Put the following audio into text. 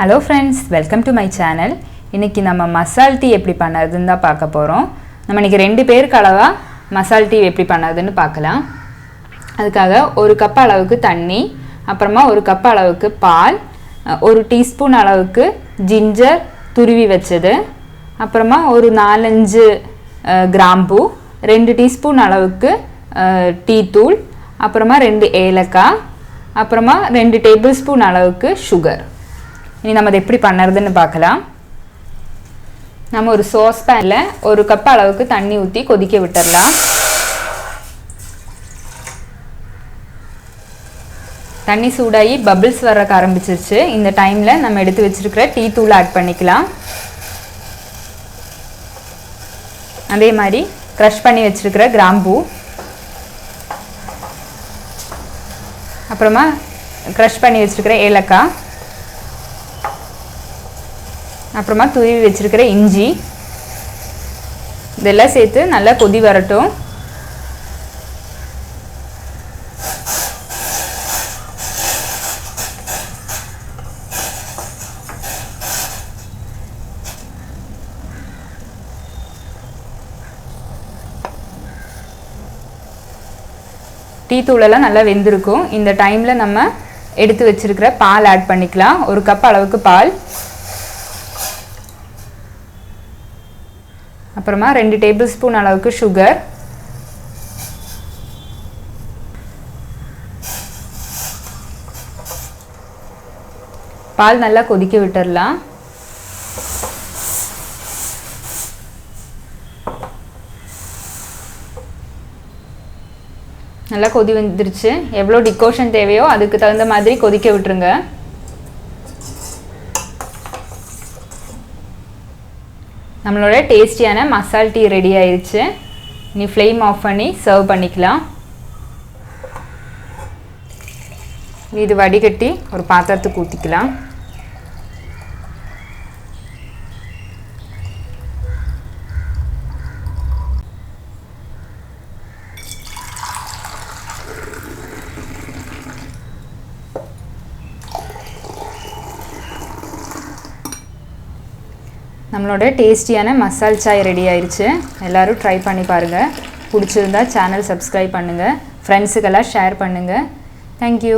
Hello friends, welcome to my channel. இன்னைக்கு நம்ம மசால் tea எப்படி பண்ணதுன்னு தான் பார்க்க போறோம். நம்ம இன்னைக்கு ரெண்டு பேருக்கு அளவா மசால் டீ எப்படி பண்ணதுன்னு பார்க்கலாம். அதுக்காக ஒரு கப் அளவுக்கு தண்ணி, அப்புறமா ஒரு கப் அளவுக்கு பால், ஒரு டீஸ்பூன் அளவுக்கு ஜிஞ்சர் துருவி வச்சது, அப்புறமா ஒரு 4-5 கிராம்பு, 2 டீஸ்பூன் அளவுக்கு டீ தூள், அப்புறமா 2 ஏலக்காய், அப்புறமா 2 டேபிள்ஸ்பூன் அளவுக்கு சுகர். இனி நம்ம அதை எப்படி பண்ணுறதுன்னு பார்க்கலாம். நம்ம ஒரு சாஸ் பேனில் ஒரு கப் அளவுக்கு தண்ணி ஊற்றி கொதிக்க விட்டுடலாம். தண்ணி சூடாகி பபிள்ஸ் வர்றக்கு ஆரம்பிச்சிருச்சு. இந்த டைமில் நம்ம எடுத்து வச்சிருக்கிற டீ தூள் ஆட் பண்ணிக்கலாம். அதே மாதிரி க்ரஷ் பண்ணி வச்சிருக்கிற கிராம்பூ, அப்புறமா க்ரஷ் பண்ணி வச்சிருக்கிற ஏலக்காய், அப்புறமா துருவி வச்சிருக்கிற இஞ்சி, இதெல்லாம் சேர்த்து நல்லா கொதி வரட்டும். டீ தூளெல்லாம் நல்லா வெந்திருக்கும். இந்த டைமில் நம்ம எடுத்து வச்சிருக்கிற பால் ஆட் பண்ணிக்கலாம். ஒரு கப் அளவுக்கு பால், அப்புறமா 2 டேபிள் ஸ்பூன் அளவுக்கு சுகர், பால் நல்லா கொதிக்க விட்டுடலாம். நல்லா கொதி வந்துருச்சு. எவ்வளோ டிகாஷன் தேவையோ அதுக்கு தகுந்த மாதிரி கொதிக்க விட்டுருங்க. நம்மளோட டேஸ்டியான மசால் டீ ரெடி ஆயிடுச்சு. இனி ஃப்ளேம் ஆஃப் பண்ணி சர்வ் பண்ணிக்கலாம். இது வடிகட்டி ஒரு பாத்திரத்துக்கு ஊற்றிக்கலாம். நம்மளோட டேஸ்டியான மசால் சாய் ரெடி ஆயிடுச்சு. எல்லோரும் ட்ரை பண்ணி பாருங்கள். பிடிச்சிருந்தா சேனல் சப்ஸ்கிரைப் பண்ணுங்கள், ஃப்ரெண்ட்ஸுக்கெல்லாம் ஷேர் பண்ணுங்கள். தேங்க்யூ.